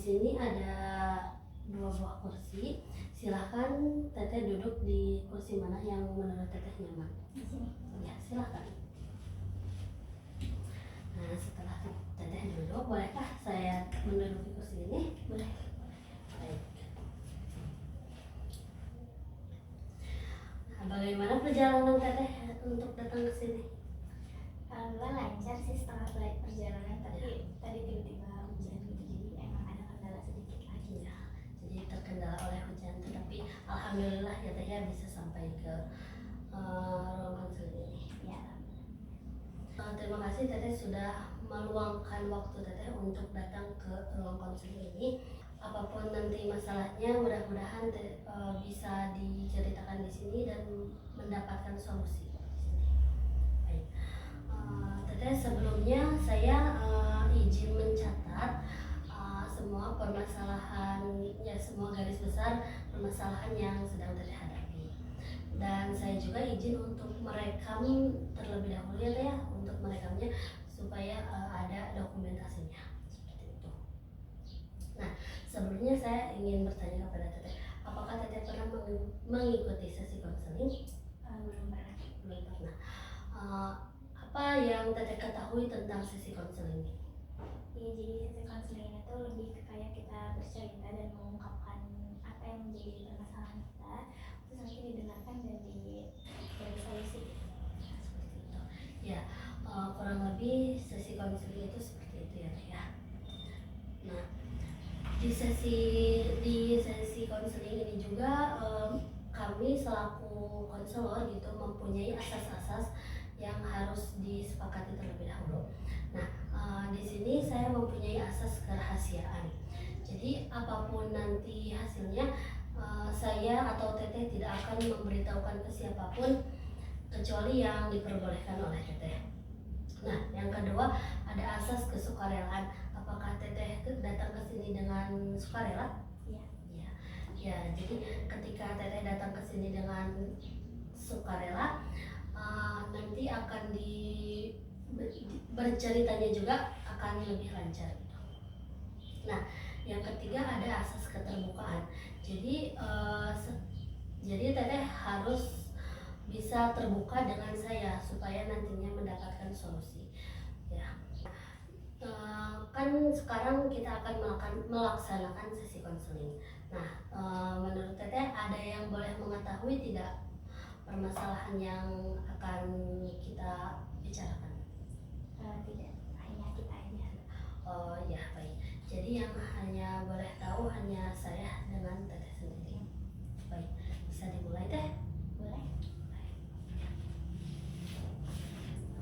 sini ada 2 buah kursi. Silahkan teteh duduk di kursi mana yang menurut teteh nyaman. Di sini. Ya, silahkan. Nah, setelah teteh duduk, bolehkah saya menduduki kursi ini? Boleh. Baik. Nah, bagaimana perjalanan teteh untuk datang ke sini? Alhamdulillah lancar sih setelah perjalanan, tapi tadi tiba-tiba hujan gitu, jadi emang ada kendala sedikit lagi. Ya, jadi terkendala oleh hujan, tetapi alhamdulillah ya teh ya bisa sampai ke ruang konseling ini. Ya. Terima kasih teteh sudah meluangkan waktu teteh untuk datang ke ruang konseling ini. Apapun nanti masalahnya, mudah-mudahan bisa diceritakan di sini dan mendapatkan solusi di sini. Baik. Teteh, sebelumnya saya izin mencatat semua permasalahan, ya semua garis besar permasalahan yang sedang teteh hadapi. Dan saya juga izin untuk merekam terlebih dahulu ya teh ya, untuk merekamnya supaya ada dokumentasinya seperti itu. Nah, sebelumnya saya ingin bertanya kepada teteh, apakah teteh pernah mengikuti sesi konseling? Belum pernah. Belum pernah. Apa yang teteh ketahui tentang sesi konseling ini? Ya, jadi sesi konseling itu lebih ke kayak kita bercerita dan mengungkapkan apa yang menjadi permasalahan kita, terus nanti didengarkan dan dari solusi. Seperti itu. Ya, kurang lebih sesi konseling itu seperti itu ya teh ya. Nah, di sesi konseling ini juga kami selaku konselor gitu mempunyai asas-asas yang harus disepakati terlebih dahulu. Nah, di sini saya mempunyai asas kerahasiaan. Jadi apapun nanti hasilnya, saya atau teteh tidak akan memberitahukan ke siapapun kecuali yang diperbolehkan oleh teteh. Nah, yang kedua ada asas kesukarelaan. Apakah teteh datang ke sini dengan sukarela? Iya. Ya. Ya, jadi ketika teteh datang ke sini dengan sukarela, nanti akan berceritanya juga akan lebih lancar gitu. Nah, yang ketiga ada asas keterbukaan. Jadi teteh harus bisa terbuka dengan saya supaya nantinya mendapatkan solusi. Ya. Kan sekarang kita akan melaksanakan sesi konseling. Nah, menurut teteh ada yang boleh mengetahui tidak permasalahan yang akan kita bicarakan? Tidak, hanya kita aja. Oh ya, baik. Jadi yang hanya boleh tahu hanya saya dengan teteh sendiri. Baik, bisa dimulai teh? Boleh.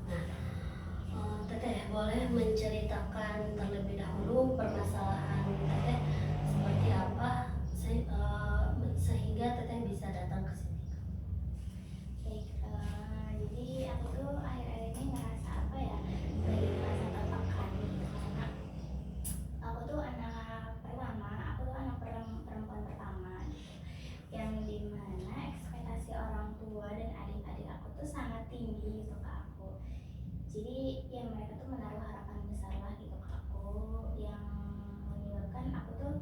Nah, teteh boleh menceritakan terlebih dahulu permasalahan teteh seperti apa sehingga teteh bisa datang ke sini. Baik, jadi aku tuh akhir-akhir ini ngerasa apa ya, lagi ngerasa tertekan gitu, karena aku tuh anak perempuan pertama gitu, yang dimana ekspektasi orang tua dan adik-adik aku tuh sangat tinggi gitu ke aku. Jadi ya mereka tuh menaruh harapan besar lah gitu ke aku, yang menyebabkan aku tuh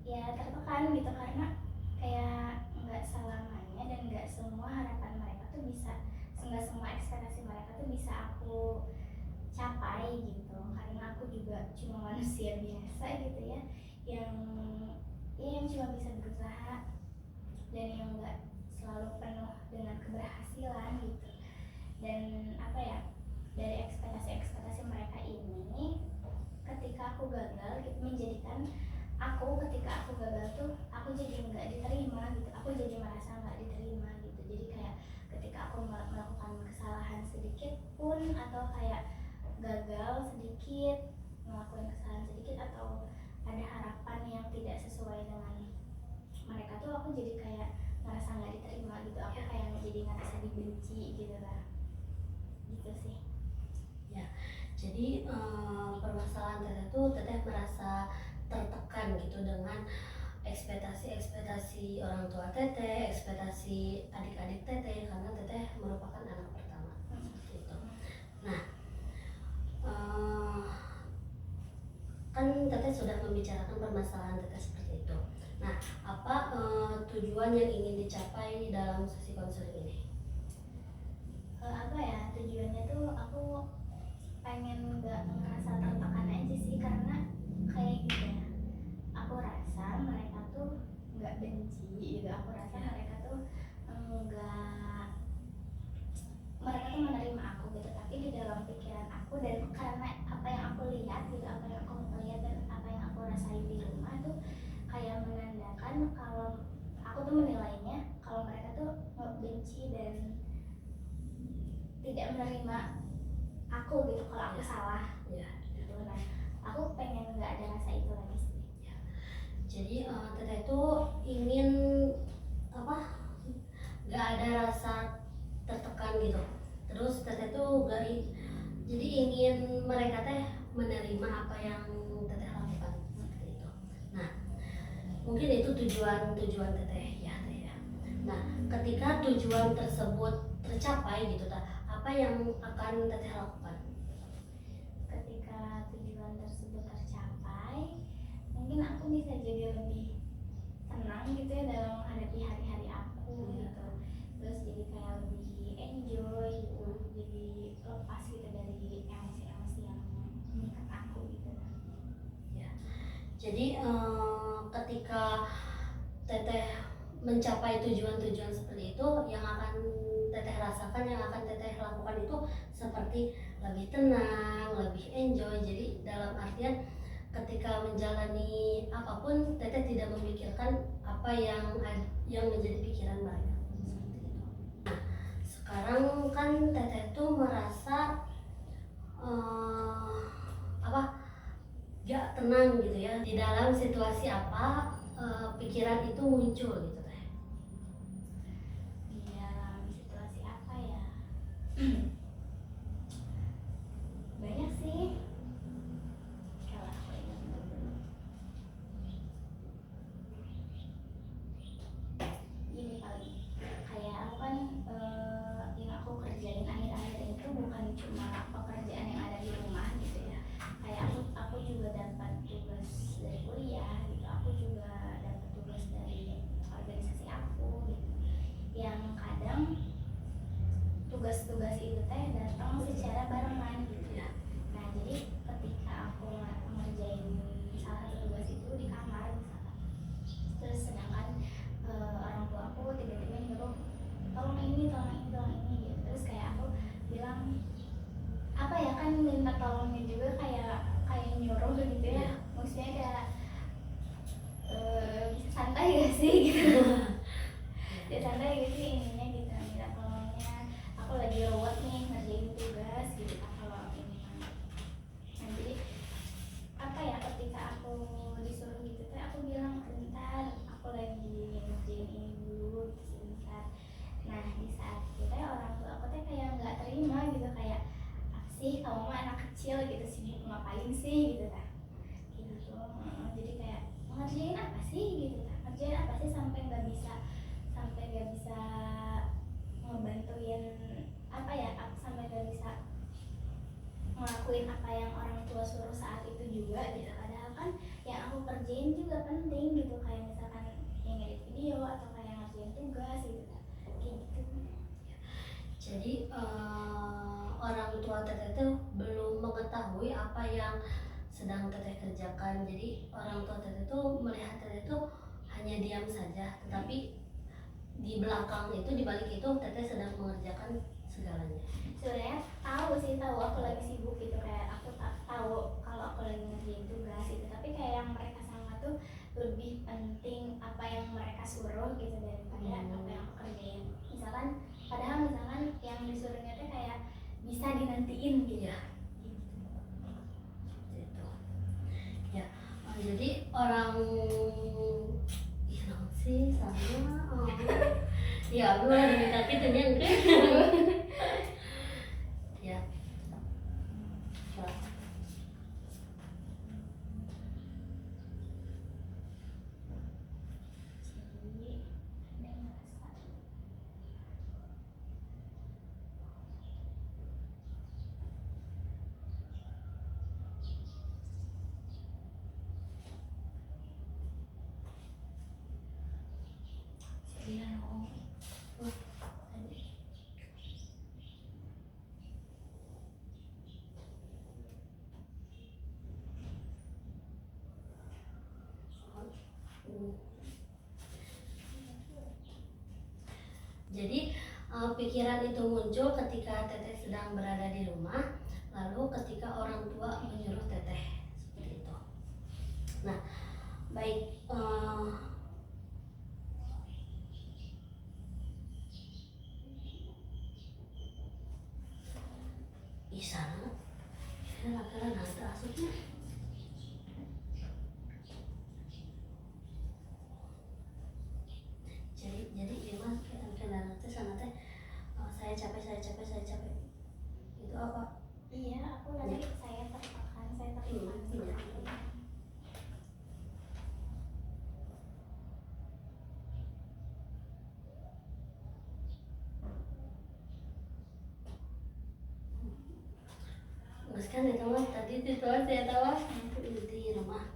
ya tertekan gitu, karena kayak nggak selamanya dan nggak semua harapan mereka tuh bisa, nggak semua ekspektasi mereka tuh bisa aku capai gitu, karena aku juga cuma manusia biasa gitu ya, yang cuma bisa berusaha dan yang nggak selalu penuh dengan keberhasilan gitu. Dan apa ya, dari ekspektasi mereka ini, ketika aku gagal gitu, menjadikan aku ketika aku gagal tuh aku jadi nggak diterima gitu, aku jadi merasa nggak diterima gitu. Jadi kayak ketika aku melakukan kesalahan sedikit pun, atau kayak gagal sedikit, ngelakuin kesalahan sedikit, atau ada harapan yang tidak sesuai dengan mereka tuh, aku jadi kayak merasa nggak diterima gitu, aku kayak jadi ngerasa dibenci gitu lah, gitu sih. Ya, jadi permasalahan teteh tuh teteh merasa tertekan gitu dengan ekspektasi orang tua teteh, ekspektasi adik-adik teteh, karena teteh merupakan anak pertama seperti itu. Nah, kan teteh sudah membicarakan permasalahan teteh seperti itu. Nah, apa tujuan yang ingin dicapai dalam sesi konseling ini? Apa ya, tujuannya tuh aku pengen nggak ngerasa tertekan aja sih, karena kayak gitu ya, aku rasa mereka tuh nggak benci gitu, aku rasa mereka tuh nggak, mereka tuh menerima aku gitu, tapi di dalam pikiran aku dan karena apa yang aku lihat gitu, apa yang aku lihat dan apa yang aku rasain di rumah tuh kayak menandakan kalau aku tuh menilainya kalau mereka tuh benci dan tidak menerima aku gitu kalau aku salah Ya. gitu. Nah, aku pengen nggak ada rasa itu lagi sih. Jadi teteh itu ingin apa? Nggak ada rasa tertekan gitu. Terus teteh tuh jadi ingin mereka teh menerima apa yang teteh lakukan seperti itu. Nah, mungkin itu tujuan teteh ya teh ya. Nah, ketika tujuan tersebut tercapai gitu tah, apa yang akan teteh lakukan? Ketika tujuan tersebut tercapai, mungkin aku bisa jadi lebih tenang gitu ya dalam menghadapi hari-hari aku gitu. Terus jadi kayak lebih enjoy gitu, jadi lepas gitu dari emosi-emosi yang mengikat aku gitu. Ya. Jadi ketika teteh mencapai tujuan-tujuan seperti itu, yang akan teteh rasakan, yang akan teteh lakukan itu seperti lebih tenang, lebih enjoy. Jadi dalam artian ketika menjalani apapun, teteh tidak memikirkan apa yang menjadi pikiran mereka seperti itu. Nah, sekarang kan teteh tuh merasa apa gak tenang gitu ya, di dalam situasi apa pikiran itu muncul gitu teh. Di dalam situasi apa ya? Banyak sih. Kalau aku ingat dulu, gini kali, kayak aku kan yang aku kerjain akhir-akhir ini tuh bukan cuma pekerjaan yang ada di rumah gitu ya. Kayak aku juga dapat tugas dari kuliah gitu, aku juga dapat tugas dari organisasi aku gitu, yang kadang tugas-tugas itu teh datang secara barengan gitu ya. Nah, jadi ketika aku ngerjain salah satu tugas itu di kamar misalkan, terus sedangkan orang tua aku tiba-tiba nyuruh tolong ini gitu, terus kayak aku bilang apa ya, kan minta tolongnya juga kayak nyuruh gitu ya, maksudnya kayak bisa santai gak sih gitu. Ya santai gak sih ininya gitu, minta tolongnya aku lagi ruwet nih ngerjain tugas gitu, kalau ini mah. Nah, jadi apa ya, ketika aku disuruh gitu tuh aku bilang bentar, aku lagi ngerjain ini dulu gitu sebentar. Nah, di saat itu teh orang tua aku teh kayak nggak terima gitu, kayak apa sih kamu mah anak kecil gitu, sibuk ngapain sih gitu kan gitu. Jadi kayak ngerjain apa sih gitu kan, ngerjain apa sih sampai nggak bisa ngebantuin apa ya, sampai nggak bisa ngelakuin apa yang orang tua suruh saat itu juga gitu. Padahal kan yang aku kerjain juga penting gitu, kayak misalkan yang ngedit video atau kayak ngerjain tugas gitu kan, kayak gitu. Jadi orang tua teteh itu belum mengetahui apa yang sedang teteh kerjakan. Jadi orang tua teteh itu melihat teteh itu hanya diam saja, tetapi di belakang itu, di balik itu teteh sedang mengerjakan segalanya. Sebenarnya tahu aku lagi sibuk gitu, kayak aku tahu kalau aku lagi ngerjain tugas gitu, tapi kayak yang mereka sangka tuh lebih penting apa yang mereka suruh gitu daripada apa yang aku kerjain. Padahal misalkan yang disuruhnya tuh kayak bisa dinantiin gitu ya. Gitu. Ya, jadi orang sih sama ya aku lagi kaki tenyang kan. Ya. Jadi ada yang ngerasa Hmm. Jadi pikiran itu muncul ketika teteh sedang berada di rumah, lalu ketika orang tua menyuruh teteh seperti itu. Nah, baik. Isana, kira-kira nanti asupnya. Jadi gimana kendaraan teh sana teh saya capek itu apa? Iya, aku tadi saya tertekan. Iya. Mas kan itu mah tadi itu saya tahu di rumah.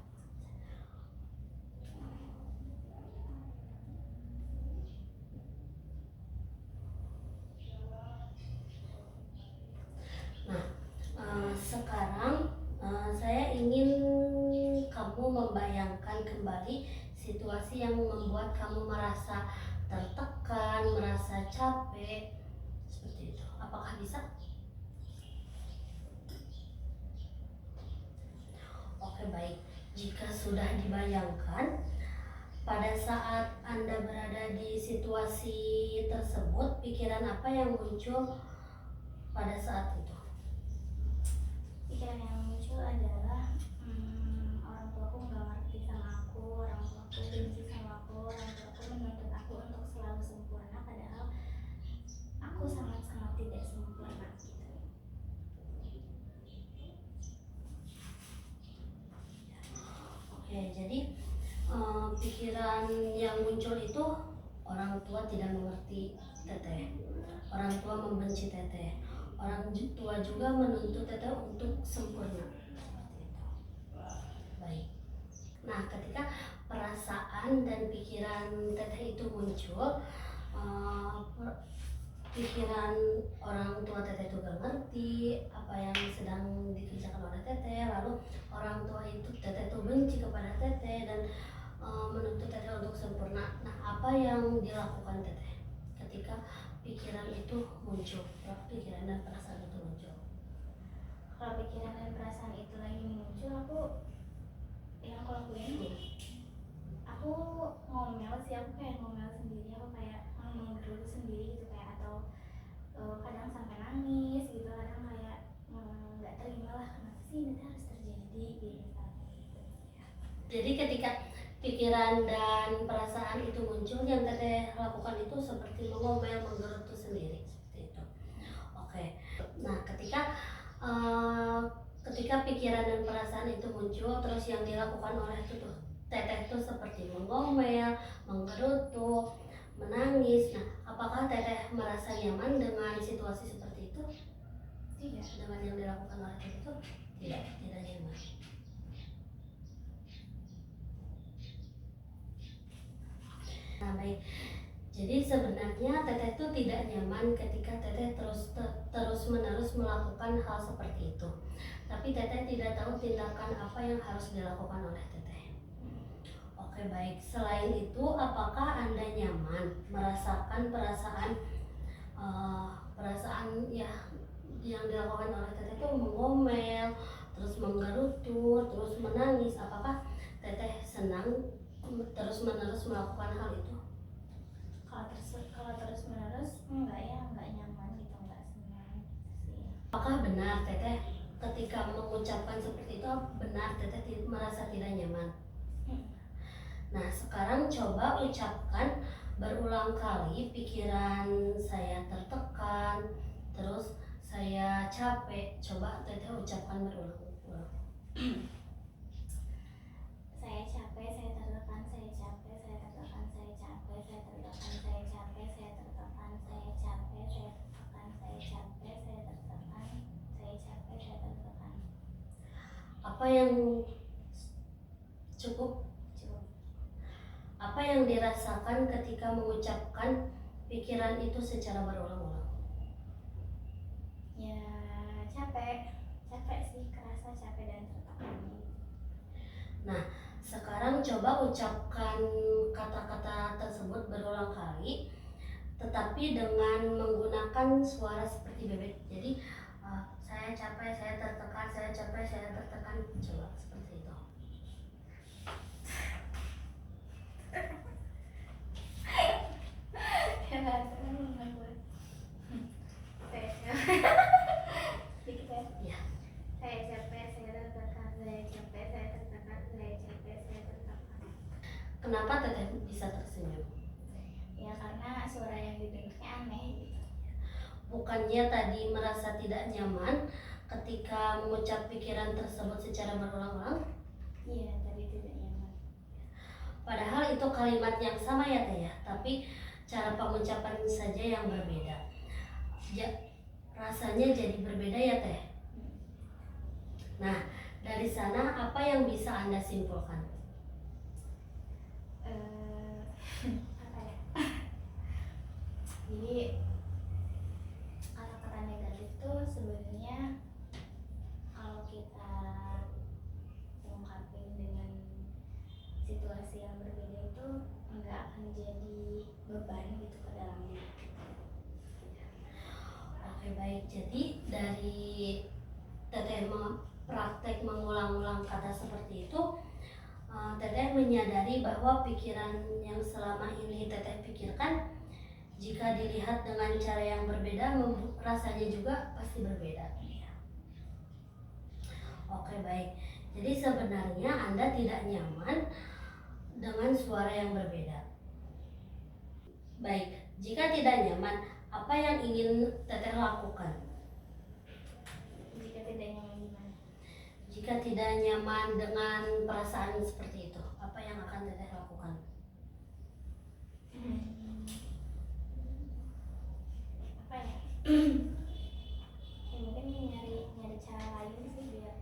Nah, sekarang saya ingin kamu membayangkan kembali situasi yang membuat kamu merasa tertekan, merasa capek, seperti itu. Apakah bisa? Oke, baik. Jika sudah dibayangkan, pada saat Anda berada di situasi tersebut, pikiran apa yang muncul pada saat itu? Pikiran yang muncul adalah orang tuaku nggak ngerti sama aku, orang tuaku benci sama aku, orang tuaku menuntut aku untuk selalu sempurna, padahal aku sangat-sangat tidak sempurna gitu. Oke, jadi pikiran yang muncul itu orang tua tidak mengerti teteh, orang tua membenci teteh, orang tua juga menuntut teteh untuk sempurna. Seperti itu. Baik. Nah, ketika perasaan dan pikiran teteh itu muncul, pikiran orang tua teteh itu gak ngerti apa yang sedang dikerjakan oleh teteh, lalu orang tua itu teteh itu benci kepada teteh dan menuntut teteh untuk sempurna. Nah, apa yang dilakukan teteh ketika pikiran itu muncul, pikiran dan perasaan itu muncul? Kalau pikiran dan perasaan itu lagi muncul, yang aku lakuin, aku ngomel sih, aku kayak ngomel sendiri, aku kayak menggerutu sendiri gitu, kayak atau kadang sampai nangis gitu, kadang kayak nggak terima lah, kenapa sih ini harus terjadi gitu. Jadi ketika pikiran dan perasaan itu muncul, yang teteh lakukan itu seperti mengomel, menggerutu sendiri seperti itu. Oke. Nah, ketika pikiran dan perasaan itu muncul, terus yang dilakukan oleh teteh itu seperti mengomel, menggerutu, menangis. Nah, apakah teteh merasa nyaman dengan situasi seperti itu? Tidak. Dengan yang dilakukan oleh teteh itu? Tidak nyaman. Nah, baik. Jadi sebenarnya teteh itu tidak nyaman ketika teteh terus-menerus melakukan hal seperti itu. Tapi teteh tidak tahu tindakan apa yang harus dilakukan oleh teteh. Oke, baik. Selain itu, apakah Anda nyaman merasakan perasaan ya yang dilakukan oleh teteh itu mengomel, terus menggerutu, terus menangis? Apakah teteh senang terus-menerus melakukan hal itu? Kalau terus menerus enggak ya, enggak nyaman gitu, enggak senang sih. Apakah benar teteh ketika mengucapkan seperti itu, benar teteh merasa tidak nyaman? Nah, sekarang coba ucapkan berulang kali, pikiran saya tertekan, terus saya capek. Coba teteh ucapkan berulang-ulang. Saya capek, saya tertekan, saya capek, saya tertekan, saya capek, saya tertekan, saya capek, saya tertekan, saya capek, saya tertekan, saya capek, saya tertekan, saya capek, saya tertekan. Apa yang cukup? Apa yang dirasakan ketika mengucapkan pikiran itu secara berulang-ulang? Ya capek sih, kerasa capek dan tertekan. Nah, Sekarang coba ucapkan kata-kata tersebut berulang kali, tetapi dengan menggunakan suara seperti bebek. Jadi saya capek, saya tertekan, saya capek, saya tertekan. Coba seperti itu. Ya bahasanya membuat saya capek. Dikit ya. Ya, Saya capek, saya tertekan, saya capek, saya tertekan, saya capek, saya tertekan. kenapa Teteh bisa tersenyum? Ya karena suara yang didengarnya aneh gitu. Bukannya tadi merasa tidak nyaman ketika mengucap pikiran tersebut secara berulang-ulang? Iya, tadi tidak nyaman. Padahal itu kalimat yang sama ya Teh ya, tapi cara pengucapan saja yang berbeda. Rasanya jadi berbeda ya Teh. Nah, dari sana apa yang bisa Anda simpulkan? Apa ya? Jadi kata-kata negatif tuh sebenarnya kalau kita ungkapin dengan situasi yang berbeda itu nggak akan jadi beban gitu ke dalam diri. Oke baik, jadi dari Teteh praktek mengulang-ulang kata seperti itu, Teteh menyadari bahwa pikiran yang selama ini Teteh pikirkan, jika dilihat dengan cara yang berbeda, rasanya juga pasti berbeda. Oke baik, jadi sebenarnya Anda tidak nyaman dengan suara yang berbeda. Baik, jika tidak nyaman, apa yang ingin Teteh lakukan? Jika tidak nyaman gimana? Jika tidak nyaman dengan perasaan seperti itu, apa yang akan Teteh lakukan? Apa ya? Ya mungkin nyari cara lain sih biar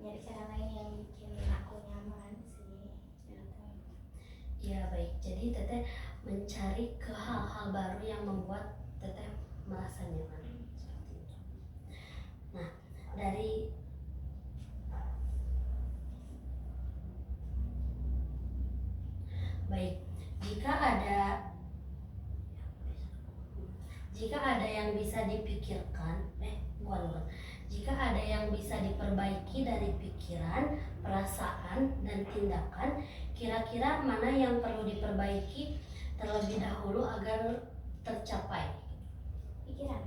nyari cara lain yang bikin aku nyaman sih gitu. Ya baik, jadi Teteh mencari ke hal-hal baru yang membuat Teteh merasa nyaman seperti itu. Nah, baik, jika ada yang bisa dipikirkan, jika ada yang bisa diperbaiki dari pikiran, perasaan, dan tindakan, kira-kira mana yang perlu diperbaiki terlebih dahulu agar tercapai? Pikiran.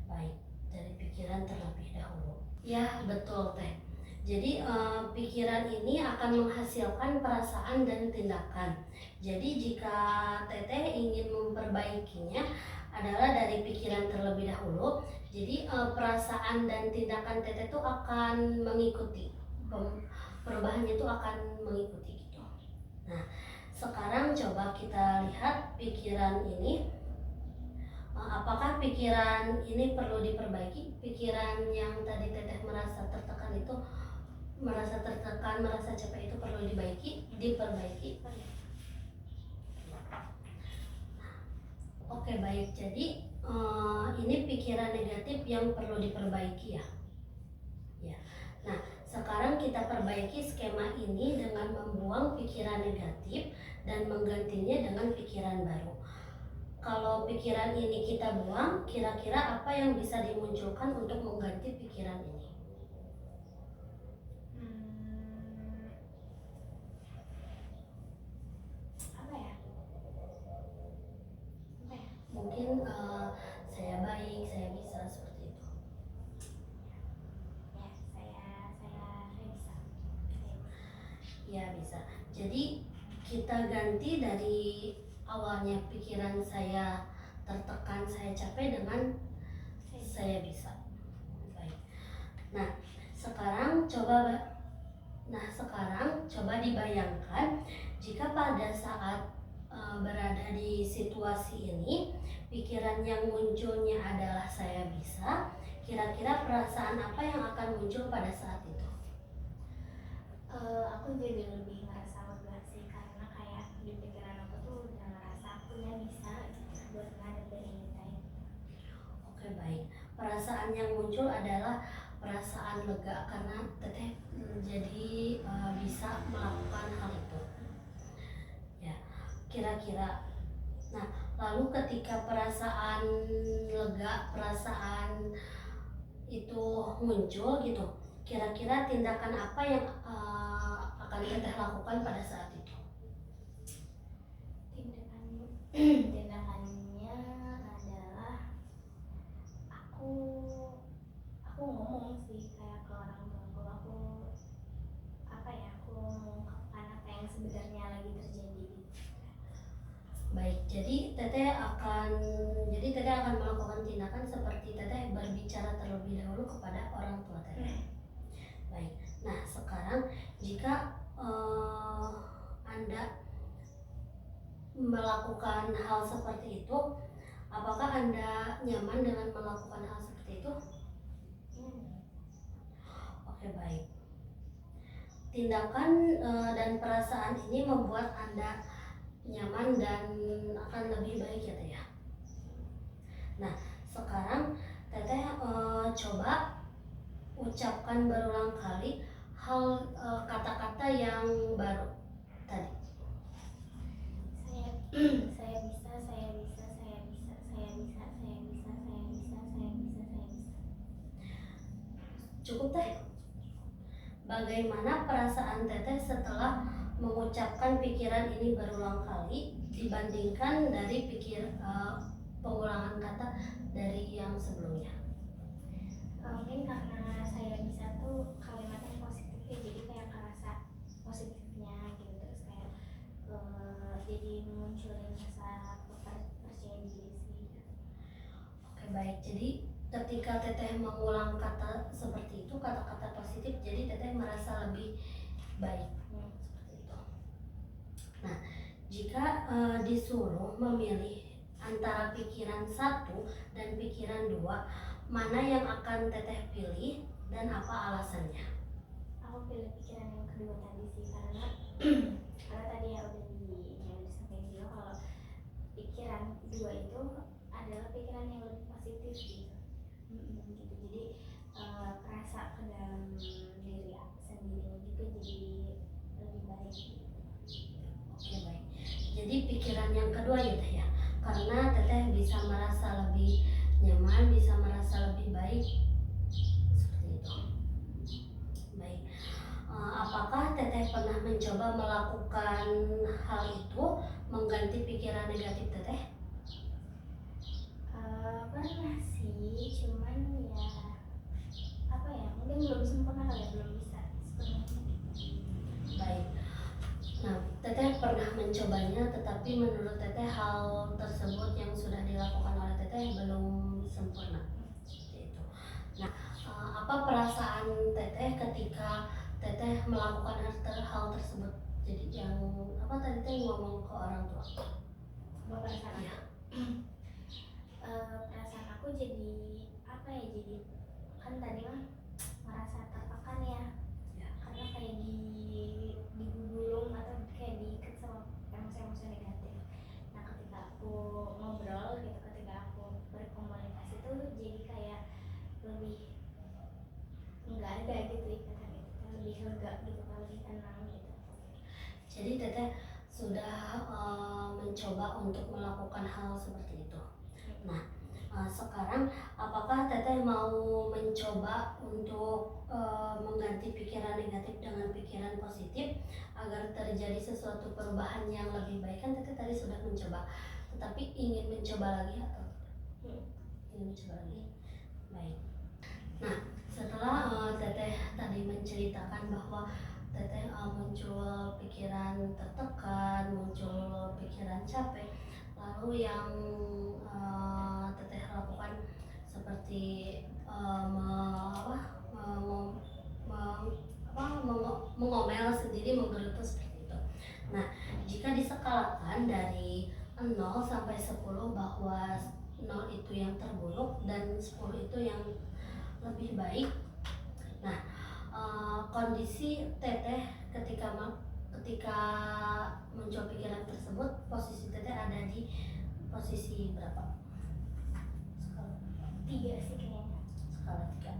Baik, dari pikiran terlebih dahulu. Ya, betul Teh. Jadi pikiran ini akan menghasilkan perasaan dan tindakan. Jadi jika Teteh ingin memperbaikinya adalah dari pikiran terlebih dahulu. Jadi perasaan dan tindakan Teteh itu akan mengikuti. Perubahannya itu akan mengikuti gitu. Nah, sekarang coba kita lihat pikiran ini. Apakah pikiran ini perlu diperbaiki? Pikiran yang tadi Teteh merasa tertekan, merasa capek itu perlu diperbaiki. Oke baik, jadi ini pikiran negatif yang perlu diperbaiki ya. Nah, sekarang kita perbaiki skema ini dengan membuang pikiran negatif dan menggantinya dengan pikiran baru. Kalau pikiran ini kita buang, kira-kira apa yang bisa dimunculkan untuk mengganti pikiran ini? Apa ya? Mungkin saya baik, saya bisa, seperti itu. Ya, saya bisa. Ya bisa. Jadi kita ganti dari awalnya pikiran saya tertekan, saya capek dengan saya bisa. Baik. Nah, sekarang coba dibayangkan jika pada saat berada di situasi ini, pikiran yang munculnya adalah saya bisa. Kira-kira perasaan apa yang akan muncul pada saat itu? Aku jadi lebih ngerasa lega sih karena kayak di pikiran aku tuh udah ngerasa akunya bisa gitu buat ngadepin ini teh. Oke baik. Perasaan yang muncul adalah perasaan lega karena Teteh jadi bisa melakukan hal itu. Ya, kira-kira. Nah, lalu ketika perasaan lega, perasaan itu muncul gitu, kira-kira tindakan apa yang akan teteh lakukan pada saat itu? Tindakannya adalah aku ngomong sih kayak ke orang tua aku apa ya, aku mengungkapkan apa yang sebenarnya lagi terjadi. Baik, jadi teteh akan melakukan tindakan seperti teteh berbicara terlebih dahulu kepada orang tua teteh. Baik, nah sekarang jika Anda melakukan hal seperti itu, apakah Anda nyaman dengan melakukan hal seperti itu? Oke, baik. Tindakan dan perasaan ini membuat Anda nyaman dan akan lebih baik ya Teh ya. Nah, sekarang Teteh coba ucapkan berulang kali kata-kata yang baru tadi. Saya bisa, saya bisa, saya bisa, saya bisa, saya bisa, saya bisa, saya bisa, saya bisa. Cukup Teh? Bagaimana perasaan Teteh setelah mengucapkan pikiran ini berulang kali dibandingkan dari pengulangan kata dari yang sebelumnya? Mungkin karena saya bisa tuh kalimatnya positif ya, jadi kayak kerasa positifnya gitu, terus kayak jadi munculin rasa percaya diri sih. Oke, baik. Jadi ketika Teteh mengulang kata seperti itu, kata-kata positif, jadi Teteh merasa lebih baik. Seperti itu. Nah, jika disuruh memilih antara pikiran 1 dan pikiran 2, mana yang akan Teteh pilih dan apa alasannya? Aku pilih pikiran yang kedua tadi sih, karena tadi ya udah disampaikan juga kalau pikiran 2 itu adalah pikiran yang lebih positif gitu. Gitu. Jadi kerasa ke dalam diri aku sendiri gitu, jadi lebih baik gitu. Oke, baik. Jadi pikiran yang kedua ya Teh ya, karena Teteh bisa merasa lebih nyaman, bisa merasa lebih baik seperti itu. Baik. Apakah Teteh pernah mencoba melakukan hal itu, mengganti pikiran negatif Teteh? Pernah sih, cuman ya apa ya, mungkin belum sempurna kali ya, belum bisa sepenuhnya. Baik. Nah, Teteh pernah mencobanya, tetapi menurut Teteh hal tersebut yang sudah dilakukan oleh Teteh belum sempurna. Seperti itu. Nah, apa perasaan Teteh ketika Teteh melakukan hal tersebut? Jadi yang apa tadi Teteh ngomong ke orang tua? Perasaan Ya. perasaan aku jadi apa ya, jadi kan tadi mah merasa tertekan ya, karena kayak digulung atau kayak diikat sama emosi-emosi negatif. Nah ketika aku ngobrol gitu, ketika aku berkomunikasi tuh jadi kayak lebih nggak ada gitu ikatan itu, lebih lega gitu, lebih tenang gitu. Jadi Teteh sudah mencoba untuk melakukan hal seperti itu. Nah, sekarang apakah Teteh mau mencoba untuk mengganti pikiran negatif dengan pikiran positif agar terjadi sesuatu perubahan yang lebih baik? Kan Teteh tadi sudah mencoba, tetapi ingin mencoba lagi atau ingin mencoba lagi? Baik. Nah, setelah Teteh tadi menceritakan bahwa Teteh muncul pikiran tertekan, muncul pikiran capek, lalu yang Teteh lakukan seperti mengomel sendiri, menggerutu seperti itu. Nah, jika diskalakan dari 0 sampai 10 bahwa 0 itu yang terburuk dan 10 itu yang lebih baik. Nah, kondisi Teteh ketika muncul pikiran tersebut, posisi Teteh ada di posisi berapa? Skala 3 sih kayaknya. Skala 3.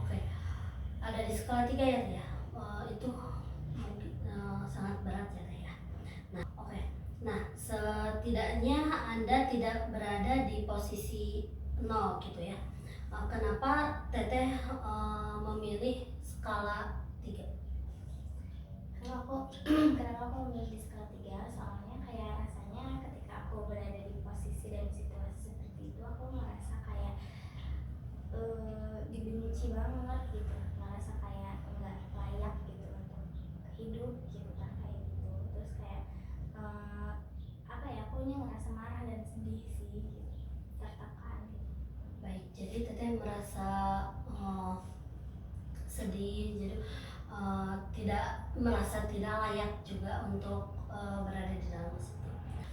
Oke. skala 3 ya Teh ya. Itu sangat berat ya Teh ya. Nah, oke. Nah, setidaknya Anda tidak berada di posisi 0 gitu ya. Kenapa Teteh memilih skala 3? Kalau aku kenapa aku memilih skala 3? Soalnya kayak rasanya ketika aku berada di posisi dan situasi seperti itu, aku merasa kayak dibenci banget gitu, merasa kayak nggak layak gitu untuk hidup gitu kan, kayak gitu. Terus kayak apa ya, aku ngerasa marah dan sedih sih gitu, tertekan gitu. Baik, jadi Teteh merasa sedih, jadi tidak merasa tidak layak juga untuk berada di dalam situ.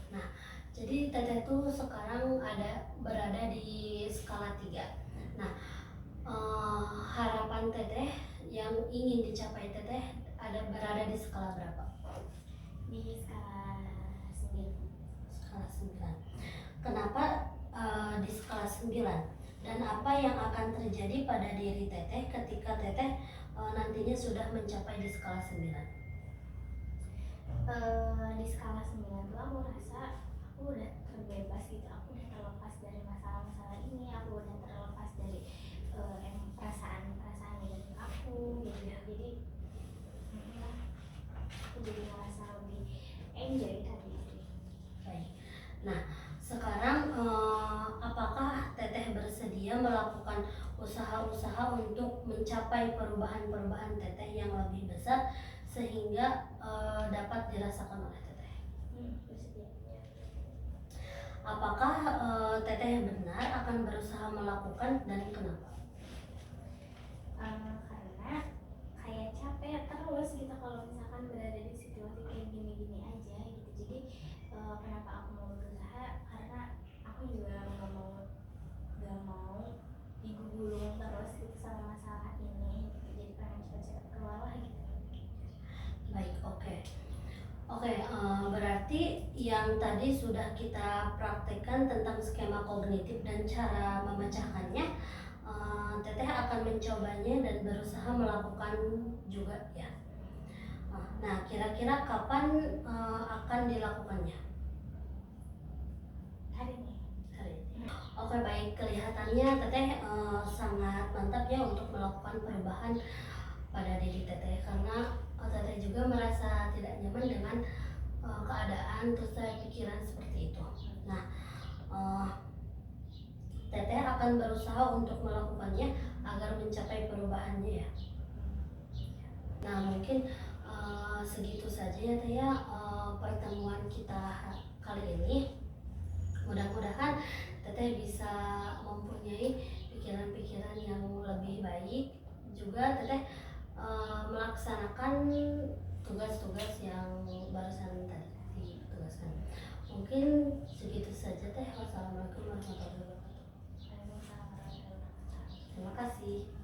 Nah, jadi Teteh tuh sekarang berada di skala 3. Nah, harapan Teteh yang ingin dicapai Teteh berada di skala berapa? Di skala 9. Skala 9. Kenapa di skala 9? Dan apa yang akan terjadi pada diri Teteh ketika Teteh nantinya sudah mencapai di skala 9? Di skala 9 tuh aku rasa aku udah terbebas gitu, aku udah terlepas dari masalah-masalah ini, aku udah terlepas dari perasaan-perasaan negatif aku gitu ya. Jadi aku jadi ngerasa lebih enjoy tadi sih. Baik. Nah, sekarang apakah Teteh bersedia melakukan usaha-usaha untuk mencapai perubahan-perubahan Teteh yang lebih besar sehingga dapat dirasakan oleh Teteh? Bersedia. Apakah Teteh benar akan berusaha melakukan dan kenapa? Karena kayak capek terus gitu kalau misalkan berada di situasi kayak gini-gini aja gitu. Jadi kenapa aku mau berusaha, karena aku juga gak mau digulung terus gitu sama masalah ini gitu. Jadi pengen cepet-cepet keluar lah gitu. Baik, oke. Oke, berarti yang tadi sudah kita praktekkan tentang skema kognitif dan cara memecahkannya, Teteh akan mencobanya dan berusaha melakukan juga ya. Nah, kira-kira kapan akan dilakukannya? Hari ini. Hari ini. Oke, baik. Kelihatannya Teteh sangat mantap ya untuk melakukan perubahan pada diri Teteh, karena Teteh juga merasa tidak nyaman dengan keadaan terus pikiran seperti itu. Nah, Teteh akan berusaha untuk melakukannya agar mencapai perubahannya ya. Nah, mungkin segitu saja ya Teh ya pertemuan kita kali ini. Mudah-mudahan Teteh bisa mempunyai pikiran-pikiran yang lebih baik, juga Teteh melaksanakan tugas-tugas yang barusan tadi ditugaskan. Mungkin segitu saja Teh. Wassalamualaikum warahmatullahi wabarakatuh. Waalaikumsalam warahmatullahi wabarakatuh. Terima kasih.